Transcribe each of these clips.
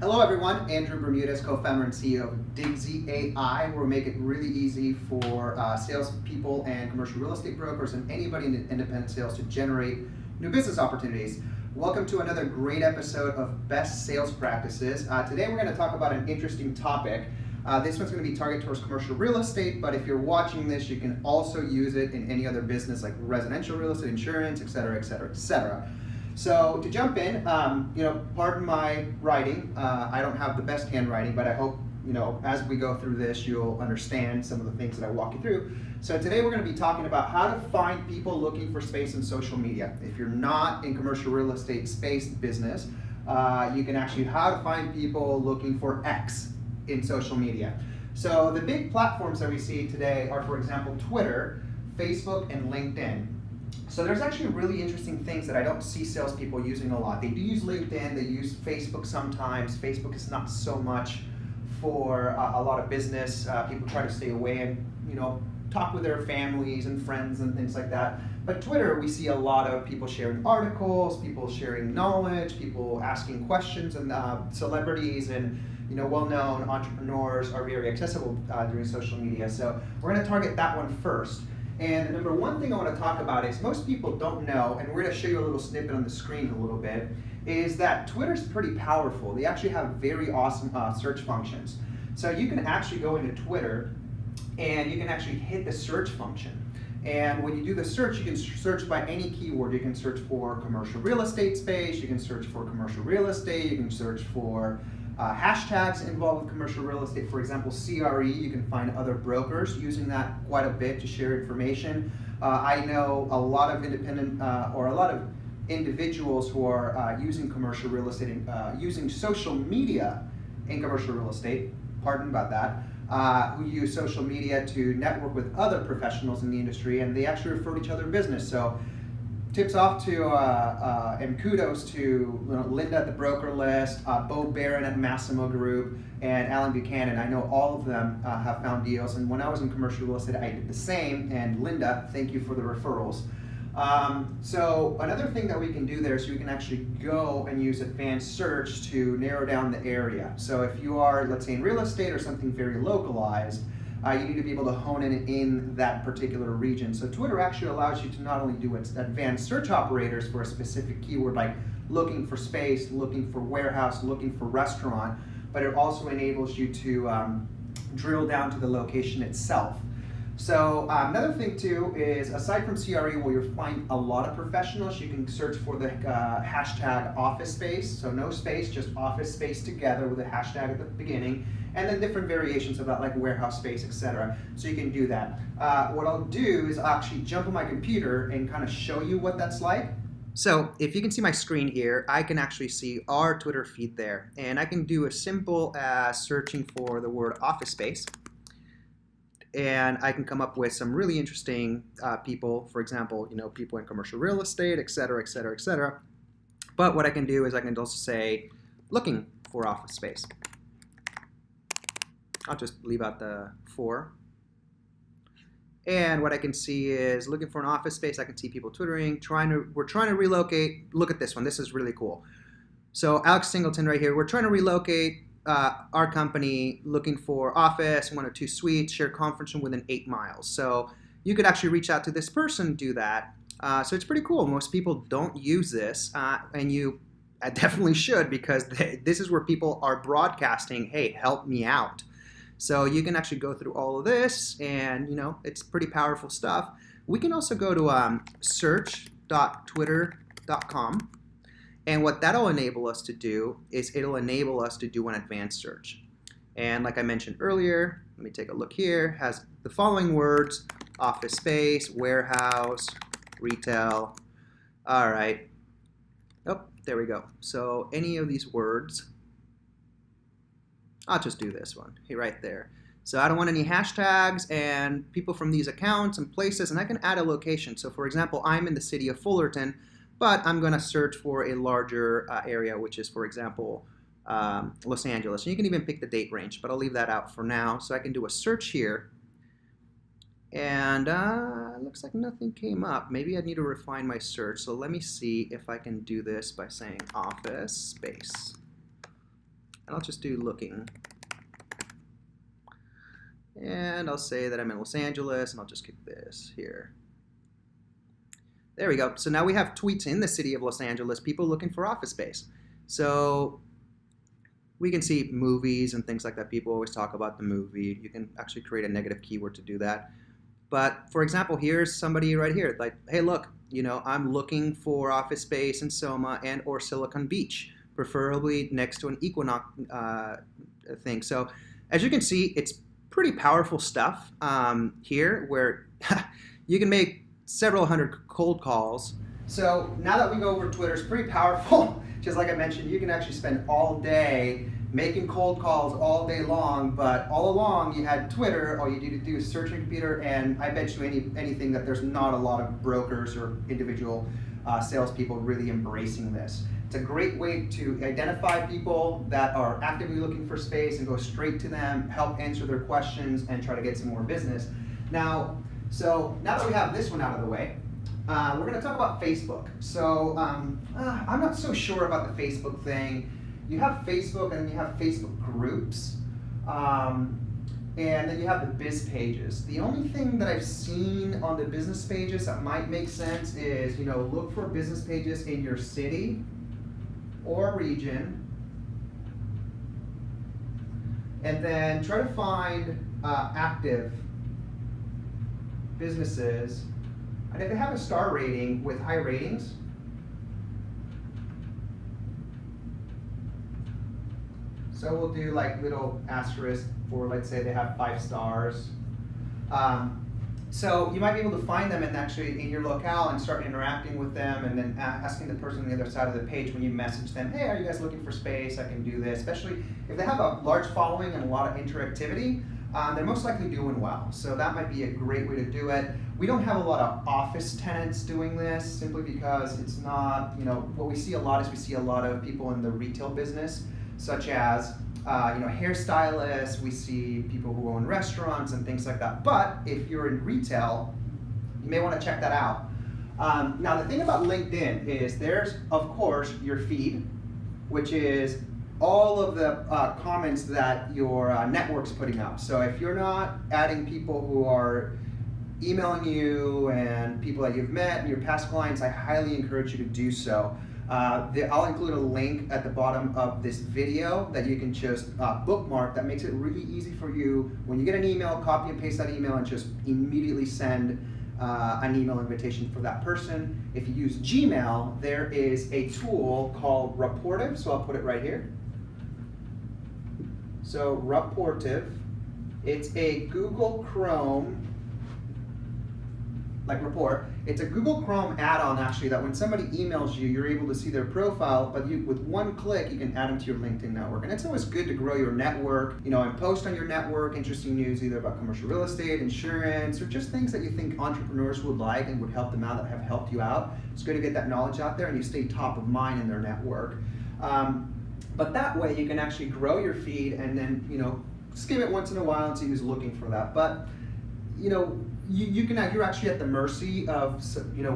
Hello everyone, Andrew Bermudez, co-founder and CEO of Digsy AI, where we make it really easy for salespeople and commercial real estate brokers and anybody in independent sales to generate new business opportunities. Welcome to another great episode of Best Sales Practices. Today we're going to talk about an interesting topic. This one's going to be targeted towards commercial real estate, but if you're watching this, you can also use it in any other business like residential real estate, insurance, etc., etc., etc. So to jump in, pardon my writing. I don't have the best handwriting, but I hope, as we go through this, you'll understand some of the things that I walk you through. So today we're going to be talking about how to find people looking for space in social media. If you're not in commercial real estate space business, you can actually how to find people looking for X in social media. So the big platforms that we see today are, for example, Twitter, Facebook, and LinkedIn. So there's actually really interesting things that I don't see salespeople using a lot. They do use LinkedIn, they use Facebook sometimes. Facebook is not so much for a lot of business. People try to stay away and talk with their families and friends and things like that. But Twitter, we see a lot of people sharing articles, people sharing knowledge, people asking questions, and celebrities and well-known entrepreneurs are very accessible during social media. So we're going to target that one first. And the number one thing I want to talk about is most people don't know, and we're going to show you a little snippet on the screen in a little bit, is that Twitter's pretty powerful. They actually have very awesome search functions. So you can actually go into Twitter and you can actually hit the search function. And when you do the search, you can search by any keyword. You can search for commercial real estate space, you can search for commercial real estate, you can search for hashtags involved with commercial real estate. For example, CRE, you can find other brokers using that quite a bit to share information. I know a lot of independent or a lot of individuals who are using commercial real estate, using social media in commercial real estate, pardon about that, who use social media to network with other professionals in the industry, and they actually refer to each other business. So tips off to and kudos to Linda at the Broker List, Bo Barron at Massimo Group, and Alan Buchanan. I know all of them have found deals, and when I was in commercial real estate, I did the same. And Linda, thank you for the referrals. So another thing that we can do there is we can actually go and use advanced search to narrow down the area. So if you are, let's say, in real estate or something very localized, you need to be able to hone in that particular region. So Twitter actually allows you to not only do advanced search operators for a specific keyword like looking for space, looking for warehouse, looking for restaurant, but it also enables you to drill down to the location itself. So another thing too is, aside from CRE, where you'll find a lot of professionals, you can search for the hashtag office space. So no space, just office space together with a hashtag at the beginning, and then different variations of that like warehouse space, etc. So you can do that. What I'll do is I'll actually jump on my computer and kind of show you what that's like. So if you can see my screen here, I can actually see our Twitter feed there. And I can do as simple as searching for the word office space. And I can come up with some really interesting people, for example, people in commercial real estate, et cetera, et cetera, et cetera. But what I can do is I can also say, looking for office space. I'll just leave out the for. And what I can see is looking for an office space. I can see people twittering, we're trying to relocate. Look at this one. This is really cool. So Alex Singleton right here. We're trying to relocate our company, looking for office, 1 or 2 suites, shared conference room within 8 miles. So you could actually reach out to this person, do that. So it's pretty cool. Most people don't use this, and you definitely should, because this is where people are broadcasting, hey, help me out. So you can actually go through all of this, and it's pretty powerful stuff. We can also go to search.twitter.com. And what that'll enable us to do is it'll enable us to do an advanced search. And like I mentioned earlier, let me take a look here, has the following words: office space, warehouse, retail. All right. Oh, there we go. So any of these words, I'll just do this one right there. So I don't want any hashtags and people from these accounts and places, and I can add a location. So for example, I'm in the city of Fullerton, but I'm going to search for a larger area, which is, for example, Los Angeles. And you can even pick the date range, but I'll leave that out for now. So I can do a search here. And looks like nothing came up. Maybe I need to refine my search. So let me see if I can do this by saying office space. and I'll just do looking. And I'll say that I'm in Los Angeles, and I'll just click this here. There we go. So now we have tweets in the city of Los Angeles, people looking for office space. So we can see movies and things like that. People always talk about the movie. You can actually create a negative keyword to do that. But for example, here's somebody right here, like, hey, look, I'm looking for office space in Soma and or Silicon Beach, preferably next to an Equinox thing. So as you can see, it's pretty powerful stuff here, where you can make several hundred cold calls. So now that we go over Twitter, it's pretty powerful. Just like I mentioned, you can actually spend all day making cold calls all day long, but all along you had Twitter. All you need to do is search your computer, and I bet you anything that there's not a lot of brokers or individual salespeople really embracing this. It's a great way to identify people that are actively looking for space and go straight to them, help answer their questions, and try to get some more business. Now that we have this one out of the way, we're going to talk about Facebook. So I'm not so sure about the Facebook thing. You have Facebook, and you have Facebook groups, and then you have the biz pages. The only thing that I've seen on the business pages that might make sense is, look for business pages in your city or region, and then try to find active businesses, and if they have a star rating with high ratings, so we'll do like little asterisk for, let's say they have 5 stars. So you might be able to find them and actually in your locale and start interacting with them, and then asking the person on the other side of the page when you message them, hey, are you guys looking for space? I can do this. Especially if they have a large following and a lot of interactivity, they're most likely doing well. So that might be a great way to do it. We don't have a lot of office tenants doing this, simply because it's not, what we see a lot is we see a lot of people in the retail business, such as hairstylists. We see people who own restaurants and things like that. But if you're in retail, you may want to check that out. Now the thing about LinkedIn is there's, of course, your feed, which is all of the comments that your network's putting up. So if you're not adding people who are emailing you and people that you've met and your past clients, I highly encourage you to do so. I'll include a link at the bottom of this video that you can just bookmark. That makes it really easy for you when you get an email, copy and paste that email and just immediately send an email invitation for that person. If you use Gmail, there is a tool called Rapportive, so I'll put it right here. So Rapportive, it's a Google Chrome, like Report, it's a Google Chrome add-on actually that when somebody emails you, you're able to see their profile, but with one click, you can add them to your LinkedIn network. And it's always good to grow your network, and post on your network interesting news either about commercial real estate, insurance, or just things that you think entrepreneurs would like and would help them out, that have helped you out. It's good to get that knowledge out there and you stay top of mind in their network. But that way you can actually grow your feed and then, skim it once in a while and see who's looking for that. But, you're actually at the mercy of,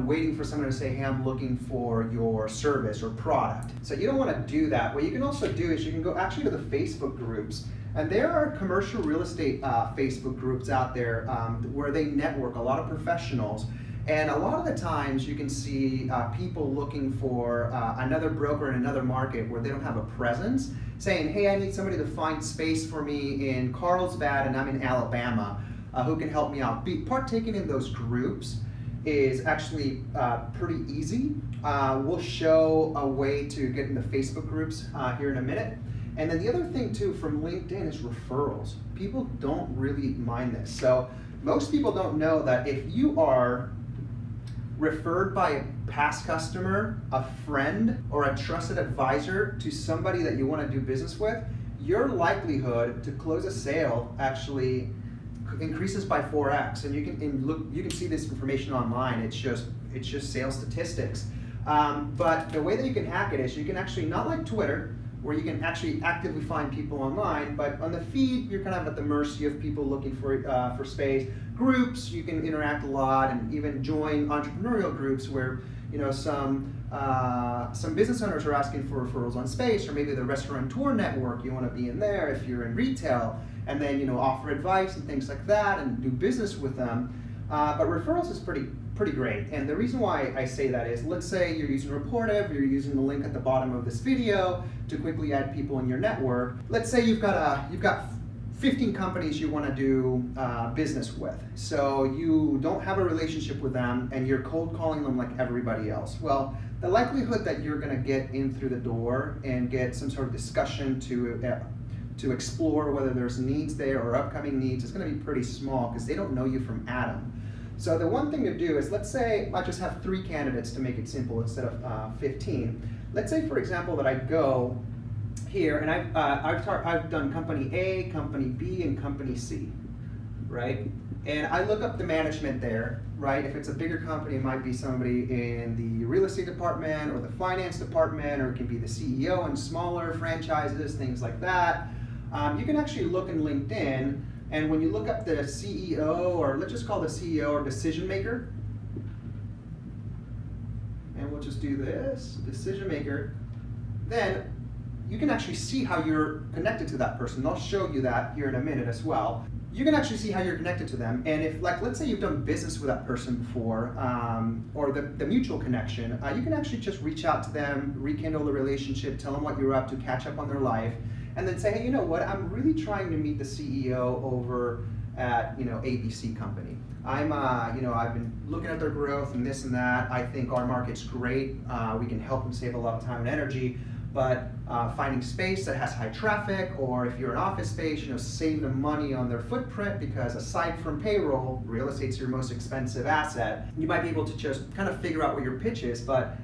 waiting for someone to say, hey, I'm looking for your service or product. So you don't want to do that. What you can also do is you can go actually to the Facebook groups. And there are commercial real estate Facebook groups out there where they network a lot of professionals. And a lot of the times you can see people looking for another broker in another market where they don't have a presence, saying, hey, I need somebody to find space for me in Carlsbad and I'm in Alabama. Who can help me out. Partaking in those groups is actually pretty easy. We'll show a way to get in the Facebook groups here in a minute. And then the other thing too from LinkedIn is referrals. People don't really mind this. So most people don't know that if you are referred by a past customer, a friend, or a trusted advisor to somebody that you want to do business with, your likelihood to close a sale actually increases by 4x, and you can see this information online. It's just sales statistics. But the way that you can hack it is you can actually, not like Twitter, where you can actually actively find people online, but on the feed you're kind of at the mercy of people looking for space. Groups, you can interact a lot and even join entrepreneurial groups where some business owners are asking for referrals on space, or maybe the restaurateur network, you want to be in there if you're in retail, and then offer advice and things like that and do business with them. But referrals is pretty great. And the reason why I say that is, let's say you're using Reportive, you're using the link at the bottom of this video to quickly add people in your network. Let's say you've got 15 companies you want to do business with. So you don't have a relationship with them and you're cold calling them like everybody else. Well, the likelihood that you're going to get in through the door and get some sort of discussion to explore whether there's needs there or upcoming needs is going to be pretty small, because they don't know you from Adam. So the one thing to do is, let's say I just have 3 candidates to make it simple instead of 15. Let's say, for example, that I go here and I've done company A, company B, and company C, right? And I look up the management there, right? If it's a bigger company, it might be somebody in the real estate department or the finance department, or it can be the CEO in smaller franchises, things like that. You can actually look in LinkedIn, and when you look up the CEO, or let's just call the CEO or decision maker, and we'll just do this, decision maker, then you can actually see how you're connected to that person. I'll show you that here in a minute as well. You can actually see how you're connected to them, and if, like, let's say you've done business with that person before, or the mutual connection, you can actually just reach out to them, rekindle the relationship, tell them what you're up to, catch up on their life, and then say, hey, you know what, I'm really trying to meet the CEO over at ABC company. I've been looking at their growth and this and that. I think our market's great. We can help them save a lot of time and energy. But finding space that has high traffic, or if you're an office space, save them money on their footprint, because aside from payroll, real estate's your most expensive asset. You might be able to just kind of figure out what your pitch is, but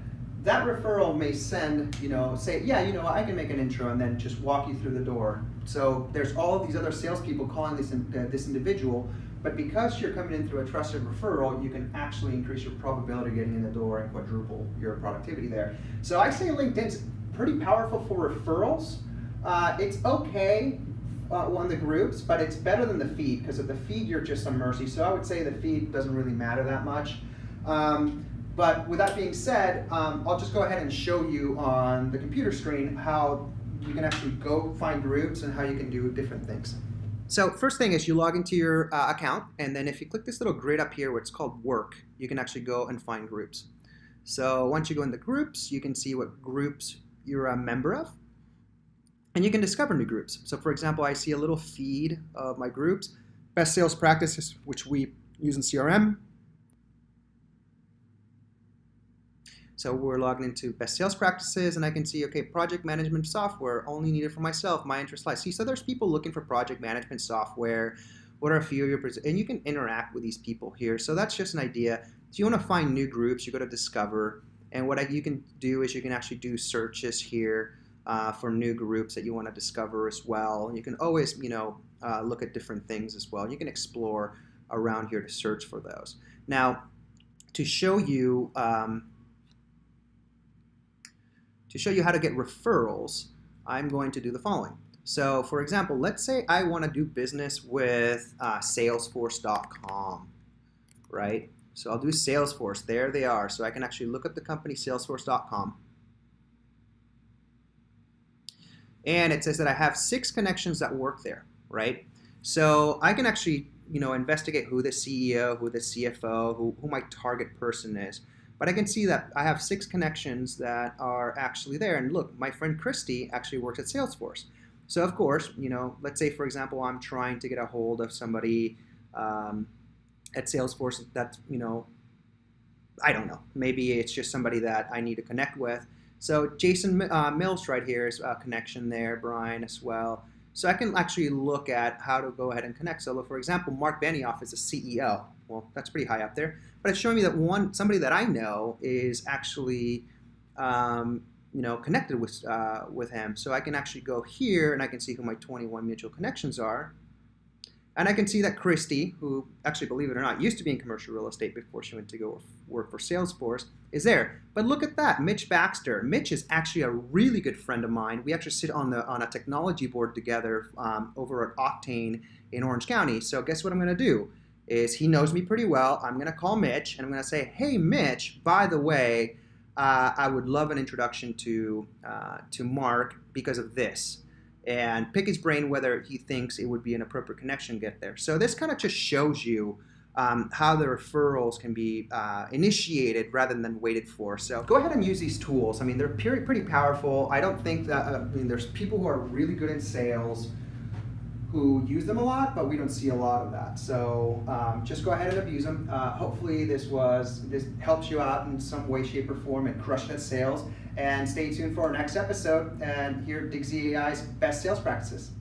that referral may send, say, yeah, I can make an intro, and then just walk you through the door. So there's all of these other salespeople calling this individual, but because you're coming in through a trusted referral, you can actually increase your probability of getting in the door and quadruple your productivity there. So I say LinkedIn's pretty powerful for referrals. It's okay on the groups, but it's better than the feed, because of the feed you're just on mercy. So I would say the feed doesn't really matter that much. But with that being said, I'll just go ahead and show you on the computer screen how you can actually go find groups and how you can do different things. So first thing is, you log into your account, and then if you click this little grid up here where it's called work, you can actually go and find groups. So once you go into groups, you can see what groups you're a member of, and you can discover new groups. So for example, I see a little feed of my groups, best sales practices, which we use in CRM. So we're logging into best sales practices, and I can see, okay, project management software only needed for myself, my interest lies. See, so there's people looking for project management software. What are a few of your, and you can interact with these people here. So that's just an idea. So you want to find new groups, you go to discover. And what you can do is you can actually do searches here for new groups that you want to discover as well. And you can always, look at different things as well. You can explore around here to search for those. Now, to show you how to get referrals, I'm going to do the following. So, for example, let's say I want to do business with Salesforce.com, right? So I'll do Salesforce, there they are. So I can actually look up the company Salesforce.com. And it says that I have 6 connections that work there, right? So I can actually, investigate who the CEO, who the CFO, who my target person is. But I can see that I have 6 connections that are actually there. And look, my friend Christy actually works at Salesforce. So of course, let's say, for example, I'm trying to get a hold of somebody at Salesforce that's, I don't know, maybe it's just somebody that I need to connect with. So Jason Mills right here is a connection there, Brian as well. So I can actually look at how to go ahead and connect. So for example, Mark Benioff is a CEO. Well, that's pretty high up there. But it's showing me that somebody that I know is actually connected with him. So I can actually go here and I can see who my 21 mutual connections are. And I can see that Christy, who actually, believe it or not, used to be in commercial real estate before she went to go work for Salesforce, is there. But look at that, Mitch Baxter. Mitch is actually a really good friend of mine. We actually sit on a technology board together over at Octane in Orange County. So guess what I'm going to do? is he knows me pretty well. I'm going to call Mitch and I'm going to say, hey, Mitch, by the way, I would love an introduction to Mark because of this. And pick his brain whether he thinks it would be an appropriate connection to get there. So this kind of just shows you how the referrals can be initiated rather than waited for. So go ahead and use these tools. I mean, they're pretty powerful. I don't think that, there's people who are really good in sales who use them a lot, but we don't see a lot of that. So just go ahead and abuse them. Hopefully this helps you out in some way, shape, or form and crush that sales. And stay tuned for our next episode and hear Digsy AI's best sales practices.